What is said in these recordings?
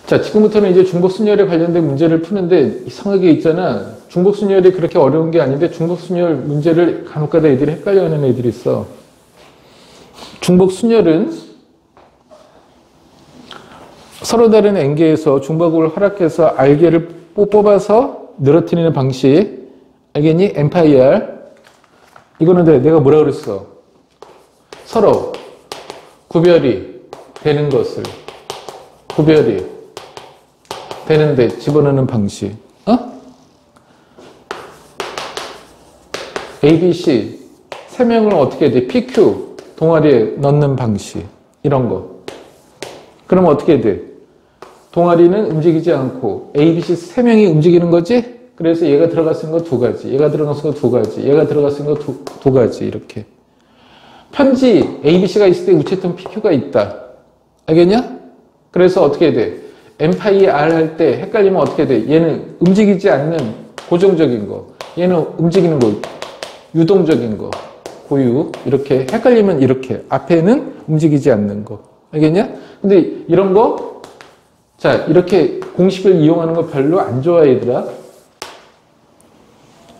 자, 지금부터는 이제 중복순열에 관련된 문제를 푸는데 이상하게 있잖아. 중복순열이 그렇게 어려운 게 아닌데 중복순열 문제를 간혹가다 애들이 헷갈려하는 애들이 있어. 중복순열은 서로 다른 N개에서 중복을 허락해서 R개를 뽑아서 늘어뜨리는 방식. 알겠니? N-R. 이거는 내가 뭐라 그랬어? 서로 구별이 되는 것을 구별이 되는데 집어넣는 방식. A, B, C 세 명을 어떻게 해야 돼? P, Q 동아리에 넣는 방식. 이런 거. 그럼 어떻게 해야 돼? 동아리는 움직이지 않고 A, B, C 세 명이 움직이는 거지? 그래서 얘가 들어갔은 거 두 가지, 얘가 들어갔은 거 두 가지, 얘가 들어갔은 거 두 가지 이렇게. 편지 A, B, C가 있을 때 우체통 P, Q가 있다. 알겠냐? 그래서 어떻게 해야 돼? M-R 할 때 헷갈리면 어떻게 해야 돼? 얘는 움직이지 않는 고정적인 거, 얘는 움직이는 거, 유동적인 거, 고유. 이렇게 헷갈리면 이렇게. 앞에는 움직이지 않는 거. 알겠냐? 근데 이런 거, 자, 이렇게 공식을 이용하는 거 별로 안 좋아, 얘들아.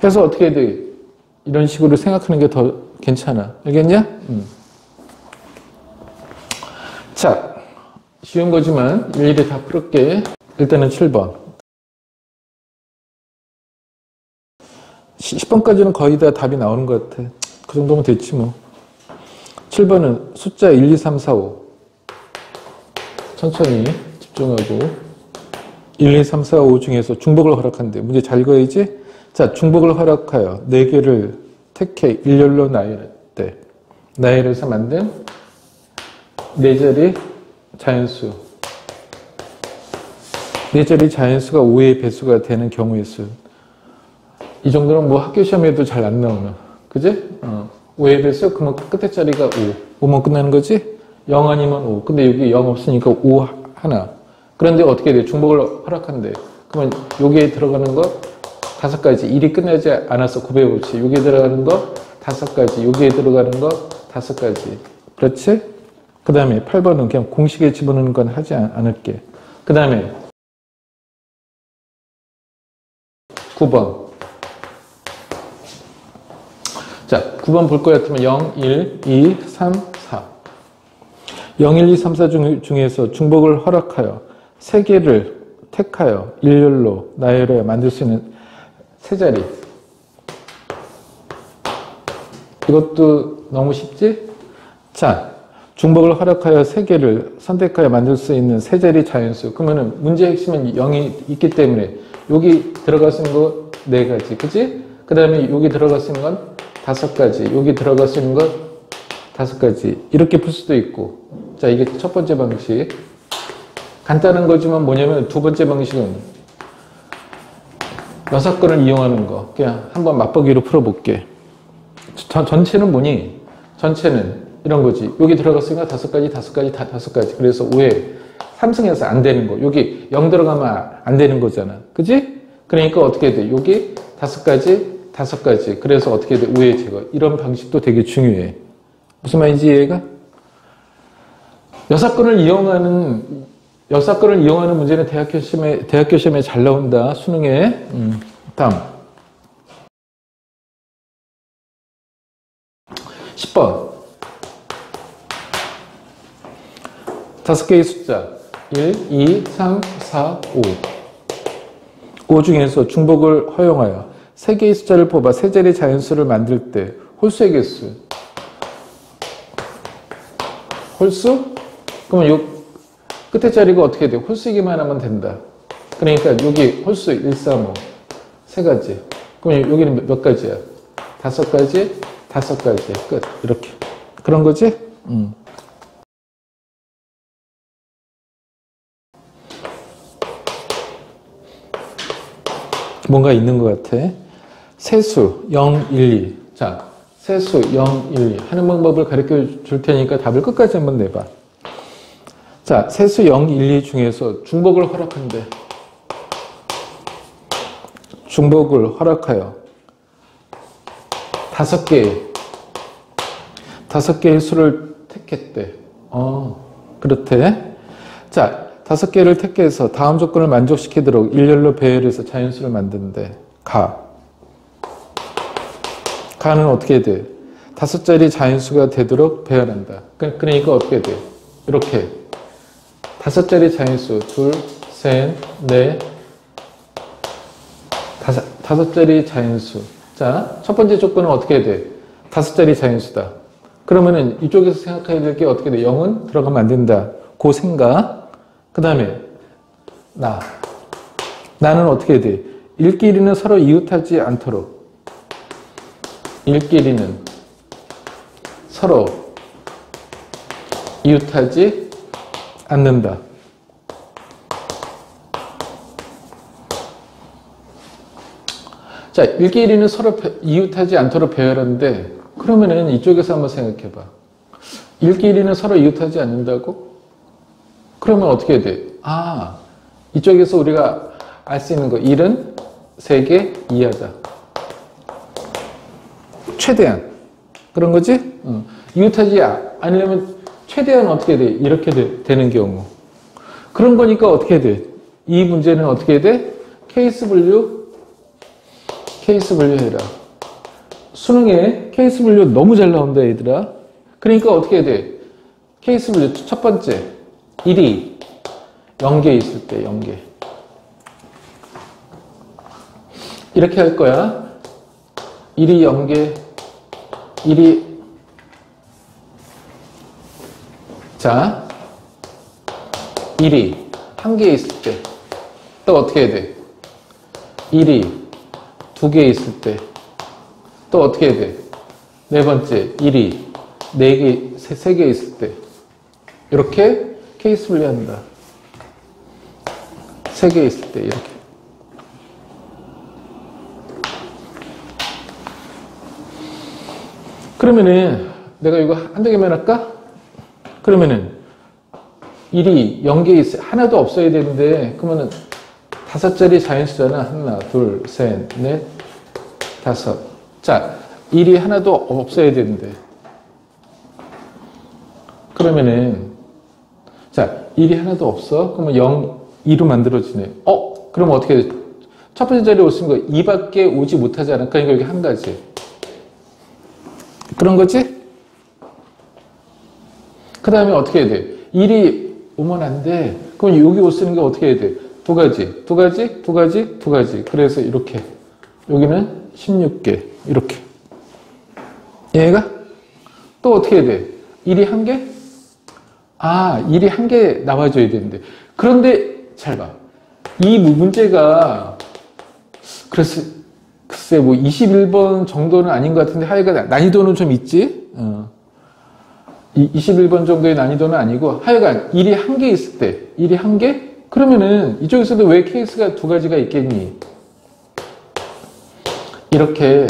그래서 어떻게 해야 돼? 이런 식으로 생각하는 게 더 괜찮아. 알겠냐? 자, 쉬운 거지만 일일이 다 풀을게. 일단은 7번. 10번까지는 거의 다 답이 나오는 것 같아. 그 정도면 됐지 뭐. 7번은 숫자 1, 2, 3, 4, 5. 천천히 집중하고. 1, 2, 3, 4, 5 중에서 중복을 허락한대. 문제 잘 그어야지. 자, 중복을 허락하여 4개를 택해 일렬로 나열했대. 나열해서 만든 4자리 자연수. 4자리 자연수가 5의 배수가 되는 경우의 수. 이 정도는 뭐 학교 시험에도 잘 안 나오는. 그지? 5의 배수? 그러면 끝에 자리가 5. 5면 끝나는 거지? 0 아니면 5. 근데 여기 0 없으니까 5 하나. 그런데 어떻게 돼? 중복을 허락한대. 그러면 여기에 들어가는 거 5가지. 1이 끝나지 않아서 950. 여기에 들어가는 거 5가지. 여기에 들어가는 거 5가지. 그렇지? 그 다음에 8번은 그냥 공식에 집어넣는 건 하지 않을게. 그 다음에 9번. 자, 9번 볼 것 같으면 0, 1, 2, 3, 4. 0, 1, 2, 3, 4 중에서 중복을 허락하여 3개를 택하여 일렬로 나열하여 만들 수 있는 세 자리. 이것도 너무 쉽지? 자, 중복을 허락하여 3개를 선택하여 만들 수 있는 세 자리 자연수. 그러면은 문제의 핵심은 0이 있기 때문에 여기 들어갈 수 있는 거 4가지. 그치? 그 다음에 여기 들어갈 수 있는 건 5가지. 여기 들어갈 수 있는 건 5가지. 이렇게 풀 수도 있고. 자, 이게 첫 번째 방식. 간단한 거지만 뭐냐면 두 번째 방식은 여사건을 이용하는 거. 그냥 한번 맛보기로 풀어볼게. 전체는 뭐니? 전체는 이런 거지. 여기 들어갔으니까 5가지, 5가지, 다 5가지. 그래서 5에 3승해서 안 되는 거. 여기 0 들어가면 안 되는 거잖아. 그지? 그러니까 어떻게 돼? 여기 5가지, 5가지. 그래서 어떻게 돼? 5의 제거. 이런 방식도 되게 중요해. 무슨 말인지 이해가? 여사건을 이용하는 문제는 대학교 시험에 잘 나온다. 수능에. 다음. 10번. 5개의 숫자. 1, 2, 3, 4, 5. 5 중에서 중복을 허용하여 3개의 숫자를 뽑아 세 자리 자연수를 만들 때 홀수의 개수. 홀수? 그러면 요 끝에 자리가 어떻게 돼? 홀수이기만 하면 된다. 그러니까 여기 홀수 1, 3, 5 3가지. 그럼 여기는 몇 가지야? 5가지, 5가지. 끝. 이렇게. 그런 거지? 뭔가 있는 것 같아. 세수 0, 1, 2. 자, 세수 0, 1, 2 하는 방법을 가르쳐 줄 테니까 답을 끝까지 한번 내봐. 자, 세수 0, 1, 2 중에서 중복을 허락한대. 중복을 허락하여 5개의 수를 택했대. 그렇대. 자, 5개를 택해서 다음 조건을 만족시키도록 일렬로 배열해서 자연수를 만드는데 가는 어떻게 돼? 5자리 자연수가 되도록 배열한다. 그러니까 어떻게 돼? 이렇게 5자리 자연수 2, 셋, 넷, 5자리 자연수. 자, 첫 번째 조건은 어떻게 돼? 5자리 자연수다. 그러면은 이쪽에서 생각해야 될 게 어떻게 돼? 0은 들어가면 안 된다. 그 생각. 그 다음에 나는 어떻게 돼? 일끼리는 서로 이웃하지 않도록. 일끼리는 서로 이웃하지 않는다. 자, 일끼리는 서로 이웃하지 않도록 배열하는데, 그러면은 이쪽에서 한번 생각해봐. 일끼리는 서로 이웃하지 않는다고? 그러면 어떻게 돼? 이쪽에서 우리가 알 수 있는 거, 1은 3개 이하다. 최대한. 그런 거지? 이웃하지 않으려면 최대한 어떻게 돼? 이렇게 되는 경우. 그런 거니까 어떻게 돼? 이 문제는 어떻게 돼? 케이스 분류 해라. 수능에 케이스 분류 너무 잘 나온다, 얘들아. 그러니까 어떻게 돼? 케이스 분류 첫 번째. 1이 0개 있을 때 0개. 이렇게 할 거야. 1이 0개, 1이 자, 1이 1개 있을 때 또 어떻게 해야 돼? 1이 2개 있을 때 또 어떻게 해야 돼? 네 번째, 1이 4개, 3개 있을 때 이렇게 케이스 분류한다. 3개 있을 때 이렇게. 그러면은 내가 이거 한두 개만 할까? 그러면은 1이 0개 있어 하나도 없어야 되는데, 그러면은 5자리 자연수잖아. 하나, 둘, 셋, 넷, 5. 자, 1이 하나도 없어야 되는데, 그러면은 자, 1이 하나도 없어. 그러면 0, 2로 만들어지네. 그럼 어떻게 돼? 첫 번째 자리에 올 수 있는 거 2밖에 오지 못하지 않을까? 그러니까 여기 한 가지. 그런 거지? 그 다음에 어떻게 해야 돼? 1이 오면 안 돼. 그럼 여기 올 수 있는 게 어떻게 해야 돼? 2가지, 2가지, 2가지, 2가지. 그래서 이렇게. 여기는 16개. 이렇게. 얘가? 또 어떻게 해야 돼? 1이 1개? 1이 1개 나와줘야 되는데. 그런데 잘 봐. 이 문제가 글쎄 뭐 21번 정도는 아닌 것 같은데 하여간 난이도는 좀 있지. 21번 정도의 난이도는 아니고 하여간 1이 1개 있을 때 1이 1개? 그러면은 이쪽에서도 왜 케이스가 2가지가 있겠니? 이렇게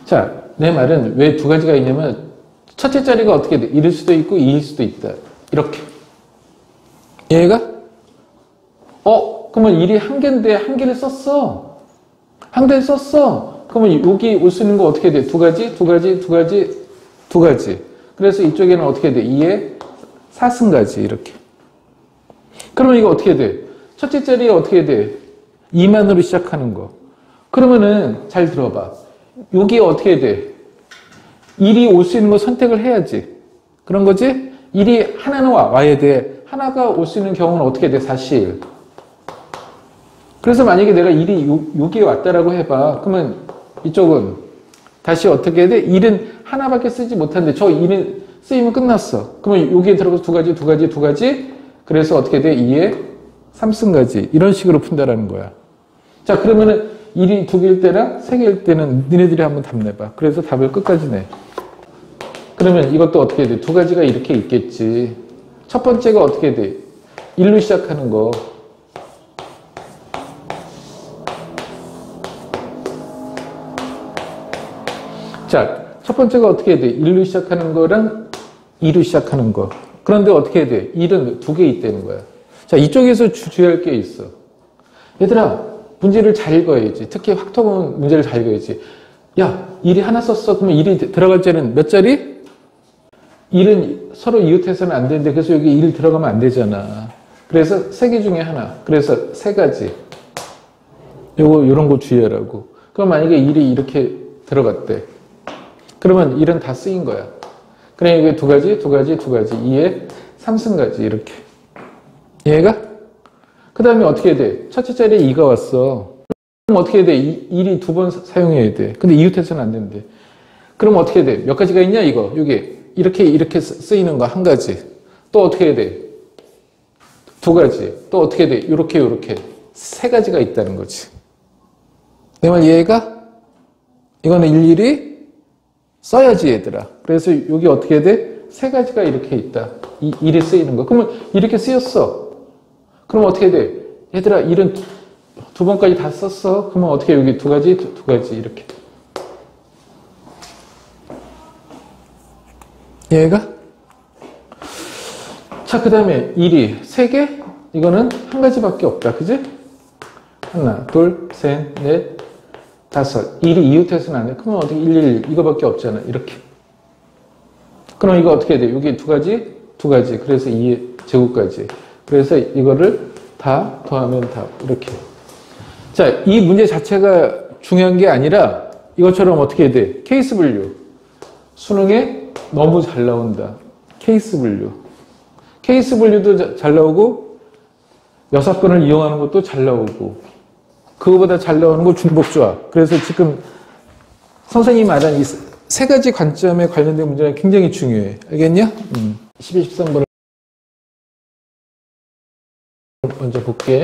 자, 내 말은 왜 2가지가 있냐면 첫째 자리가 어떻게 돼? 1일 수도 있고 2일 수도 있다. 이렇게. 얘가? 그러면 1이 1개인데 1개를 썼어. 1개를 썼어. 그러면 여기 올 수 있는 거 어떻게 돼? 2가지, 2가지, 2가지, 2가지. 그래서 이쪽에는 어떻게 돼? 2에 4승가지. 이렇게. 그러면 이거 어떻게 돼? 첫째 자리에 어떻게 돼? 2만으로 시작하는 거. 그러면은 잘 들어봐. 여기 어떻게 돼? 1이 올 수 있는 거 선택을 해야지. 그런 거지? 1이 하나는 와야 돼. 하나가 올 수 있는 경우는 어떻게 돼? 사실. 그래서 만약에 내가 1이 여기에 왔다라고 해봐. 그러면 이쪽은 다시 어떻게 해야 돼? 1은 하나밖에 쓰지 못하는데 저 1은 쓰이면 끝났어. 그러면 여기에 들어가서 2가지, 2가지, 2가지. 그래서 어떻게 돼? 2에 3승가지. 이런 식으로 푼다라는 거야. 자, 그러면은 1이 2개일 때랑 3개일 때는 니네들이 한번 답 내봐. 그래서 답을 끝까지 내. 그러면 이것도 어떻게 돼? 2가지가 이렇게 있겠지. 첫 번째가 어떻게 돼? 1로 시작하는 거. 자, 첫 번째가 어떻게 해야 돼? 1로 시작하는 거랑 2로 시작하는 거. 그런데 어떻게 해야 돼? 1은 2개 있다는 거야. 자, 이쪽에서 주의할 게 있어. 얘들아, 문제를 잘 읽어야지. 특히 확통은 문제를 잘 읽어야지. 야, 1이 하나 썼어. 그러면 1이 들어갈 자리는 몇 자리? 1은 서로 이웃해서는 안 되는데, 그래서 여기 1 들어가면 안 되잖아. 그래서 3개 중에 하나. 그래서 3가지. 요런 거 주의하라고. 그럼 만약에 1이 이렇게 들어갔대. 그러면 1은 다 쓰인 거야. 그래, 이게 2가지, 2가지, 2가지. 2에 3승가지. 이렇게. 얘가? 그 다음에 어떻게 돼? 첫째 자리에 2가 왔어. 그럼 어떻게 돼? 1이 2번 사용해야 돼. 근데 이웃해서는 안 된대. 그럼 어떻게 돼? 몇 가지가 있냐, 이거? 여기. 이렇게 쓰이는 거 1가지. 또 어떻게 해야 돼? 2가지. 또 어떻게 돼? 요렇게. 3가지가 있다는 거지. 내 말 이해가? 이거는 일일이 써야지, 얘들아. 그래서 여기 어떻게 해야 돼? 3가지가 이렇게 있다. 일이 쓰이는 거. 그러면 이렇게 쓰였어. 그럼 어떻게 해야 돼? 얘들아, 일은 2번까지 다 썼어. 그러면 어떻게 여기 2가지, 2가지 이렇게. 얘가? 자, 그 다음에 1이 3개? 이거는 1가지밖에 없다. 그지? 하나, 둘, 셋, 넷, 5. 1이 이웃해서는 안 돼. 그러면 어떻게 1, 이거밖에 없잖아. 이렇게. 그럼 이거 어떻게 해야 돼? 여기 2가지, 2가지. 그래서 2의 제곱까지. 그래서 이거를 다 더하면 다 이렇게. 자, 이 문제 자체가 중요한 게 아니라 이것처럼 어떻게 해야 돼? 케이스 분류. 수능에 너무 잘 나온다. 케이스 분류. 케이스 분류도 잘 나오고 여사건을 이용하는 것도 잘 나오고 그거보다 잘 나오는 거 중복조합. 그래서 지금 선생님이 말한 이 3가지 관점에 관련된 문제는 굉장히 중요해. 알겠냐? 12, 13번을 먼저 볼게.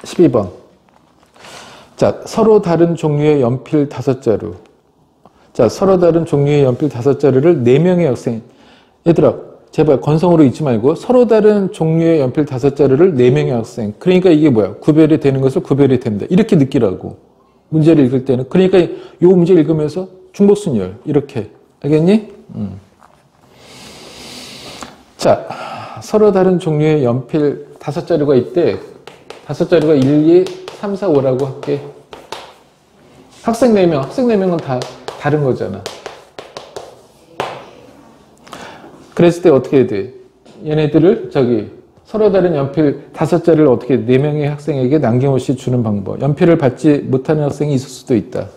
12번. 자, 서로 다른 종류의 연필 5자루. 자, 서로 다른 종류의 연필 5자루를 4명의 학생. 얘들아, 제발 건성으로 읽지 말고 서로 다른 종류의 연필 5자루를 4명의 학생. 그러니까 이게 뭐야? 구별이 되는 것을 구별이 된다. 이렇게 느끼라고. 문제를 읽을 때는. 그러니까 이 문제 읽으면서 중복순열. 이렇게. 알겠니? 자, 서로 다른 종류의 연필 5자루가 있대. 5자루가 1, 2, 3, 4, 5라고 할게. 학생 4명. 학생 4명은 다 다른 거잖아. 그랬을 때 어떻게 해야 돼? 얘네들을 서로 다른 연필 5자리를 어떻게 4명의 학생에게 남김없이 주는 방법. 연필을 받지 못하는 학생이 있을 수도 있다.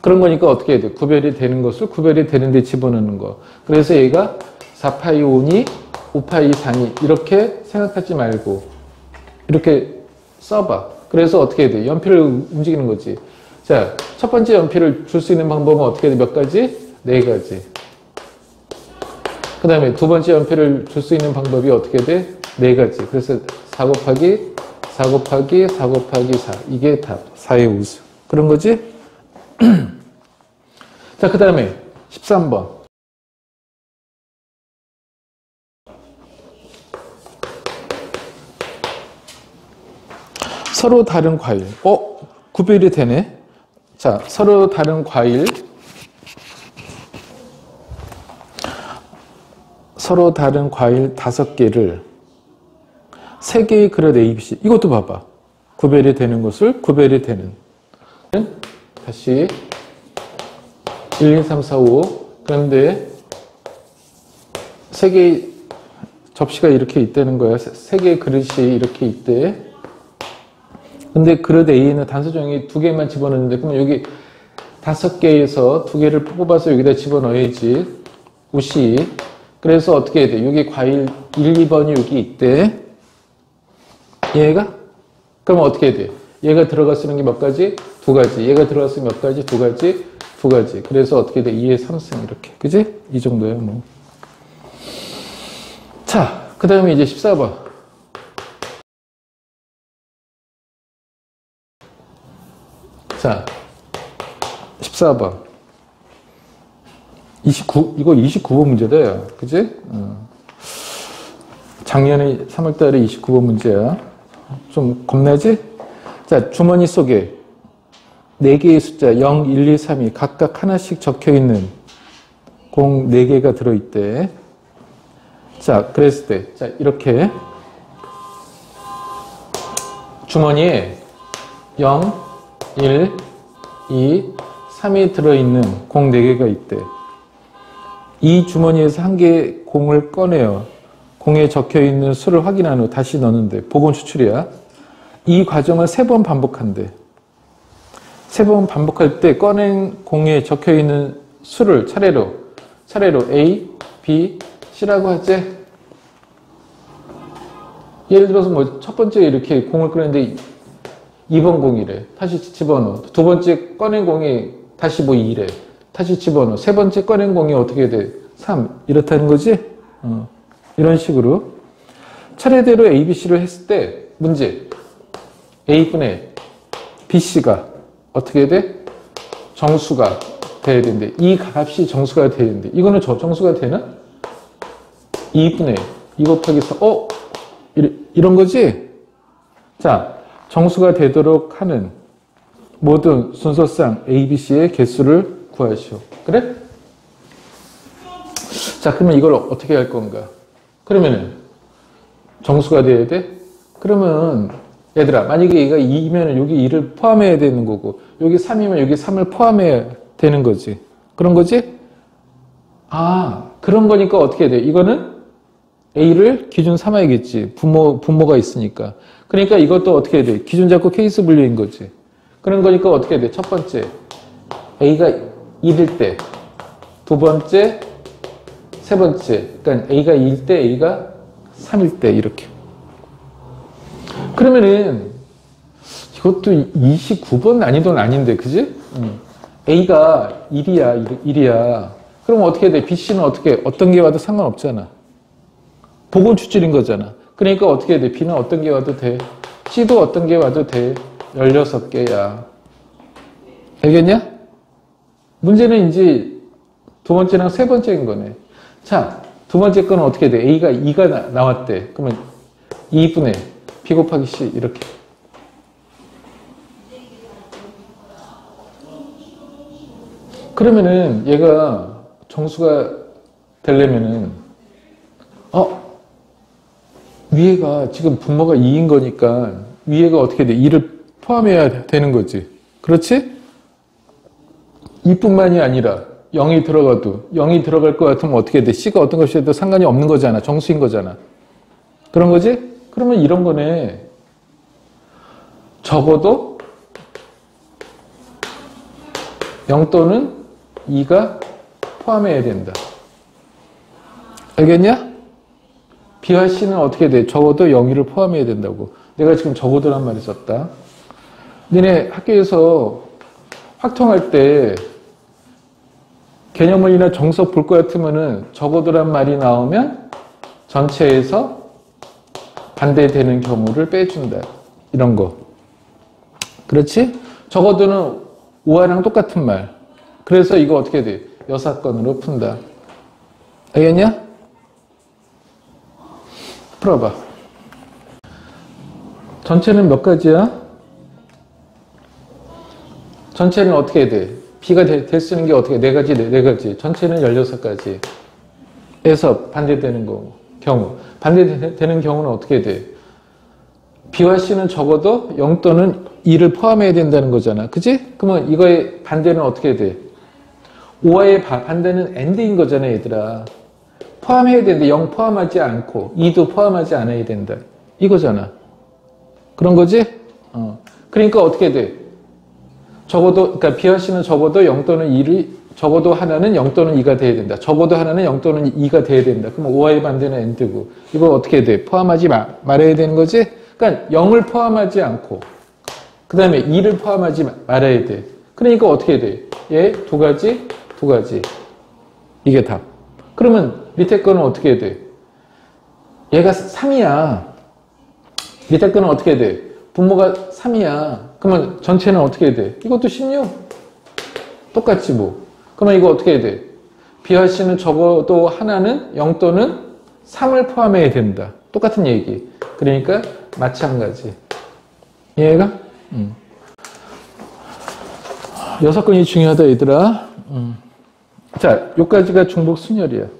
그런 거니까 어떻게 해야 돼? 구별이 되는 것을 구별이 되는데 집어넣는 거. 그래서 얘가 4파이 5니 5파이 4니 이렇게 생각하지 말고 이렇게 써봐. 그래서 어떻게 해야 돼? 연필을 움직이는 거지. 자, 첫 번째 연필을 줄 수 있는 방법은 어떻게 해야 돼? 몇 가지? 4가지. 그 다음에 두 번째 연필을 줄 수 있는 방법이 어떻게 돼? 4가지. 그래서 4 곱하기 4 곱하기 4 곱하기 4. 이게 답. 4의 우수. 그런 거지? 자, 그 다음에 13번. 서로 다른 과일. 구별이 되네. 자, 서로 다른 과일. 서로 다른 과일 5개를 3개의 그릇 A, B, C. 이것도 봐봐. 구별이 되는 것을 구별이 되는. 다시 1, 2, 3, 4, 5. 그런데 3개의 접시가 이렇게 있다는 거야. 3개의 그릇이 이렇게 있대. 근데 그릇 A는 단서종이 2개만 집어넣는데 그러면 여기 5개에서 2개를 뽑아서 여기다 집어넣어야지. 우시. 그래서 어떻게 해야 돼? 여기 과일 1, 2번이 여기 있대. 얘가? 그럼 어떻게 해야 돼? 얘가 들어갔으면 게 몇 가지? 2가지. 얘가 들어갔으면 몇 가지? 2가지? 2가지. 그래서 어떻게 돼? 2의 3승 이렇게. 그지? 이 정도야 뭐. 자, 그 다음에 이제 14번. 자, 14번. 이거 29번 문제다, 야. 그지? 작년에 3월달에 29번 문제야. 좀 겁나지? 자, 주머니 속에 4개의 숫자 0, 1, 2, 3이 각각 하나씩 적혀있는 공 4개가 들어있대. 자, 그랬을 때, 자, 이렇게 주머니에 0, 1, 2, 3이 들어있는 공 4개가 있대. 이 주머니에서 한 개의 공을 꺼내요. 공에 적혀있는 수를 확인한 후 다시 넣는데 복원 추출이야. 이 과정을 3번 반복한대. 3번 반복할 때 꺼낸 공에 적혀있는 수를 차례로 A, B, C라고 하지. 예를 들어서 뭐 첫 번째 이렇게 공을 꺼냈는데 2번 공이래. 다시 집어넣어. 두 번째 꺼낸 공이 다시 뭐 2래. 다시 집어넣어. 세 번째 꺼낸 공이 어떻게 돼? 3. 이렇다는 거지? 이런 식으로. 차례대로 A, B, C를 했을 때 문제. A분의 BC가 어떻게 돼? 정수가 돼야 되는데 이 값이 정수가 돼야 되는데 이거는 저 정수가 되나? 2분의 2 곱하기 4. 이런 거지? 자, 정수가 되도록 하는 모든 순서상 A, B, C의 개수를 구하시오. 그래? 자, 그러면 이걸 어떻게 할 건가? 그러면은 정수가 돼야 돼? 그러면 얘들아, 만약에 얘가 2면 여기 2를 포함해야 되는 거고 여기 3이면 여기 3을 포함해야 되는 거지. 그런 거지? 아, 그런 거니까 어떻게 돼? 이거는 A를 기준 삼아야겠지. 분모가 있으니까. 그러니까 이것도 어떻게 돼? 기준 잡고 케이스 분류인 거지. 그런 거니까 어떻게 돼? 첫 번째, A가 1일 때, 두 번째, 세 번째. 그러니까 A가 2일 때, A가 3일 때, 이렇게. 그러면은, 이것도 29번 난이도는 아닌데, 그지? A가 1이야. 그럼 어떻게 돼? BC는 어떤 게 와도 상관없잖아. 복원 추출인 거잖아. 그러니까 어떻게 돼? B는 어떤 게 와도 돼. C도 어떤 게 와도 돼. 16개야. 알겠냐? 문제는 이제 두 번째랑 세 번째인 거네. 자, 두 번째 거는 어떻게 돼? A가 2가 나왔대. 그러면 2분의 B 곱하기 C 이렇게. 그러면은 얘가 정수가 되려면은 위에가 지금 분모가 2인 거니까 위에가 어떻게 돼? 2를 포함해야 되는 거지. 그렇지? 2뿐만이 아니라 0이 들어가도 0이 들어갈 것 같으면 어떻게 돼? C가 어떤 것이어도 상관이 없는 거잖아. 정수인 거잖아. 그런 거지? 그러면 이런 거네. 적어도 0 또는 2가 포함해야 된다. 알겠냐? B와 C는 어떻게 돼? 적어도 0을 포함해야 된다고. 내가 지금 적어도란 말을 썼다. 니네 학교에서 확통할 때 개념을이나 정석 볼 것 같으면은 적어도란 말이 나오면 전체에서 반대되는 경우를 빼준다. 이런 거. 그렇지? 적어도는 우화랑 똑같은 말. 그래서 이거 어떻게 돼? 여사건으로 푼다. 알겠냐? 풀어봐. 전체는 몇 가지야? 전체는 어떻게 돼? B가 될 수 있는 게 어떻게 돼? 4가지, 4가지. 전체는 16가지. 에서 반대되는 경우. 반대되는 경우는 어떻게 돼? B와 C는 적어도 0 또는 2를 포함해야 된다는 거잖아. 그치? 그러면 이거의 반대는 어떻게 돼? 5와의 반대는 AND인 거잖아, 얘들아. 포함해야 되는데 0 포함하지 않고 2도 포함하지 않아야 된다. 이거잖아. 그런 거지? 그러니까 어떻게 돼? 적어도, 그러니까 B와 C는 적어도 0 또는 2를, 적어도 하나는 0 또는 2가 돼야 된다. 적어도 하나는 0 또는 2가 돼야 된다. 그럼 5와의 반대는 AND고. 이거 어떻게 돼? 포함하지 말아야 되는 거지? 그러니까 0을 포함하지 않고, 그 다음에 2를 포함하지 말아야 돼. 그러니까 어떻게 돼? 얘 두 가지. 이게 답. 그러면 밑에 거는 어떻게 돼? 얘가 3이야. 밑에 거는 어떻게 돼? 분모가 3이야. 그러면 전체는 어떻게 돼? 이것도 16. 똑같지 뭐. 그러면 이거 어떻게 돼? B와 C는 적어도 하나는 0 또는 3을 포함해야 된다. 똑같은 얘기. 그러니까 마찬가지. 이해가? 6건이 중요하다 얘들아. 자, 여기까지가 중복 순열이야.